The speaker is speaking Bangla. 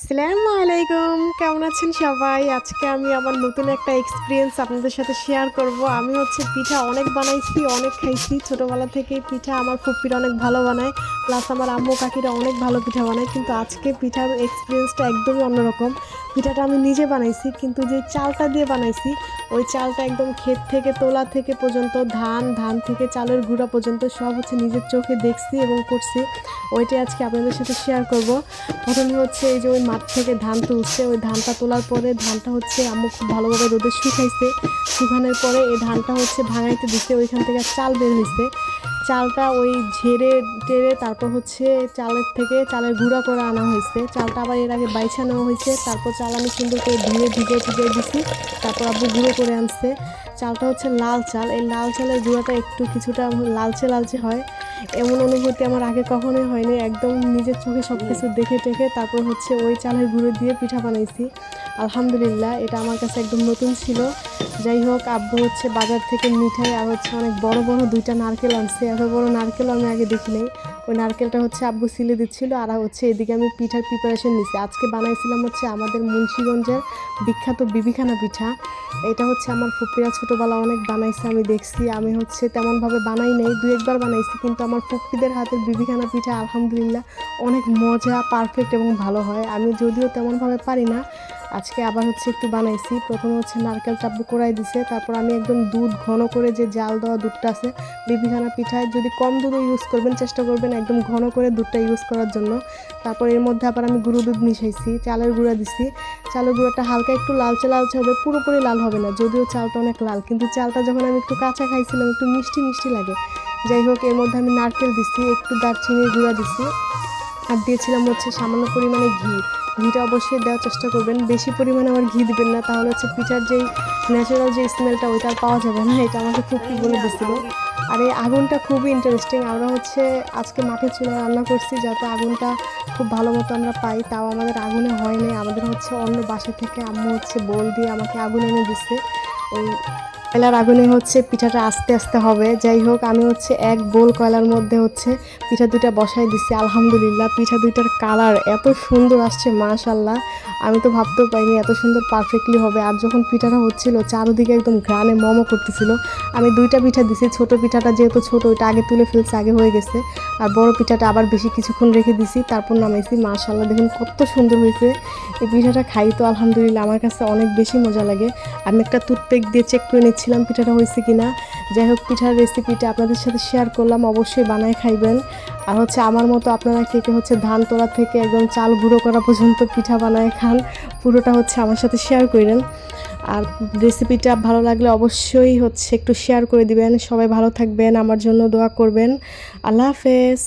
আসসালামু আলাইকুম, কেমন আছেন সবাই? আজকে আমি আমার নতুন একটা এক্সপিরিয়েন্স আপনাদের সাথে শেয়ার করব। আমি পিঠা অনেক বানাইছি, অনেক খাইছি। ছোটোবেলা থেকেই পিঠা আমার ফুপ্পিরা অনেক ভালো বানায়, প্লাস আমার আম্মু কাকিরা অনেক ভালো পিঠা বানায়। কিন্তু আজকে পিঠার এক্সপিরিয়েন্সটা একদমই অন্যরকম। পিঠাটা আমি নিজে বানাইছি, কিন্তু যে চালটা দিয়ে বানাইছি ওই চালটা একদম ক্ষেত থেকে তোলা থেকে পর্যন্ত ধান থেকে চালের গুঁড়া পর্যন্ত সব নিজের চোখে দেখছি এবং করছি। ওইটাই আজকে আপনাদের সাথে শেয়ার করব। প্রথমে এই যে ওই মাঠ থেকে ধান তুলছে, ওই ধানটা তোলার পরে ধানটা আম্মু খুব ভালোভাবে রোদে শুকাইছে। শুকানোর পরে এই ধানটা ভাঙাইতে দিছে, ওইখান থেকে চাল বের হয়েছে। চালটা ওই ঝেড়ে টেরে তারপর চালের থেকে চালের গুঁড়া করে আনা হয়েছে। চালটা আবার এর আগে বাইছা নেওয়া হয়েছে, তারপর চাল আমি সুন্দর করে ধুয়ে ভিজিয়ে দিছি। তারপর আব্বু গুঁড়ো করে আনছে। চালটা লাল চাল, এই লাল চালের গুঁড়োটা একটু কিছুটা লালচে লালচে হয়। এমন অনুভূতি আমার আগে কখনোই হয়নি। একদম নিজের চোখে সব কিছু দেখে টেখে তারপর ওই চালের গুঁড়ো দিয়ে পিঠা বানাইছি। আলহামদুলিল্লাহ, এটা আমার কাছে একদম নতুন ছিল। যাই হোক, আব্বু বাজার থেকে মিঠাই আর অনেক বড় বড় দুইটা নারকেল আনছে। এত বড় নারকেল আমি আগে দেখি নাই। ওই নারকেলটা আব্বু সিলে দিচ্ছিল, আর এদিকে আমি পিঠার প্রিপারেশন নিছি। আজকে বানাইছিলাম আমাদের মুন্সিগঞ্জের বিখ্যাত বিবিখানা পিঠা। এটা আমার ফুপ্পিরা ছোটোবেলা অনেক বানাইছে, আমি দেখছি। আমি তেমনভাবে বানাই নাই, দু একবার বানাইছি, কিন্তু আমার ফুপ্পিদের হাতের বিবিখানা পিঠা আলহামদুলিল্লাহ অনেক মজা, পারফেক্ট এবং ভালো হয়। আমি যদিও তেমনভাবে পারি না, আজকে আবার একটু বানাইছি। প্রথমে নারকেল চাব্বু কড়াই দিছে, তারপর আমি একদম দুধ ঘন করে, যে জাল দেওয়া দুধটা আছে বিবিখানা পিঠায়, যদি কম দুধও ইউজ করবেন চেষ্টা করবেন একদম ঘন করে দুধটা ইউজ করার জন্য। তারপর এর মধ্যে আবার আমি গুঁড়ো দুধ মিশাইছি, চালের গুঁড়া দিছি। চালের গুঁড়োটা হালকা একটু লালচে লালচে হবে, পুরোপুরি লাল হবে না, যদিও চালটা অনেক লাল, কিন্তু চালটা যখন আমি একটু কাঁচা খাইছিলাম একটু মিষ্টি মিষ্টি লাগে। যাই হোক, এর মধ্যে আমি নারকেল দিছি, একটু দারচিনির গুঁড়া দিছি, আর দিয়েছিলাম সামান্য পরিমাণে ঘিটা অবশ্যই দেওয়ার চেষ্টা করবেন। বেশি পরিমাণে আবার ঘি দিবেন না, তাহলে পিঠার যেই ন্যাচারাল যে স্মেলটা ওইটা আর পাওয়া যাবে না। এটা আমাকে খুব বলে দিয়েছিল। আর এই আগুনটা খুবই ইন্টারেস্টিং। আমরা আজকে মাঠে চুলা রান্না করছি, যাতে আগুনটা খুব ভালো মতো আমরা পাই। তাও আমাদের আগুনে হয় নাই, আমাদের অন্য বাসা থেকে আম্মু বোল দিয়ে আমাকে আগুন এনে দিচ্ছে। ওই কয়লার আগুনে পিঠাটা আস্তে আস্তে হবে। যাই হোক, আমি এক বোল কয়লার মধ্যে পিঠা দুইটা বসাই দিছি। আলহামদুলিল্লাহ, পিঠা দুইটার কালার এত সুন্দর আসছে, মাশাল্লাহ। আমি তো ভাবতেও পাইনি এত সুন্দর পারফেক্টলি হবে। আর যখন পিঠাটা চারদিকে একদম ঘ্রাণে মমো করতেছিল। আমি দুইটা পিঠা দিছি, ছোট পিঠাটা যেহেতু ছোট ওইটা আগে তুলে ফেলছে, আগে হয়ে গেছে। আর বড় পিঠাটা আবার বেশি কিছুক্ষণ রেখে দিছি, তারপর নামাইছি। মাশাল্লাহ, দেখুন কত সুন্দর হয়েছে। এই পিঠাটা খাই তো আলহামদুলিল্লাহ আমার কাছে অনেক বেশি মজা লাগে। আমি একটা টুথপেক দিয়ে চেক করে নিচ্ছিলাম পিঠাটা হয়েছে কিনা। যাই হোক, পিঠার রেসিপিটা আপনাদের সাথে শেয়ার করলাম, অবশ্যই বানায় খাইবেন। আর আমার মতো আপনারা কে কে ধান তোলা থেকে একদম চাল গুঁড়ো করা পর্যন্ত পিঠা বানায় খান, পুরোটা আমার সাথে শেয়ার করেন। আর রেসিপিটা ভালো লাগলে অবশ্যই একটু শেয়ার করে দিবেন। সবাই ভালো থাকবেন, আমার জন্য দোয়া করবেন। আল্লাহ হাফেজ।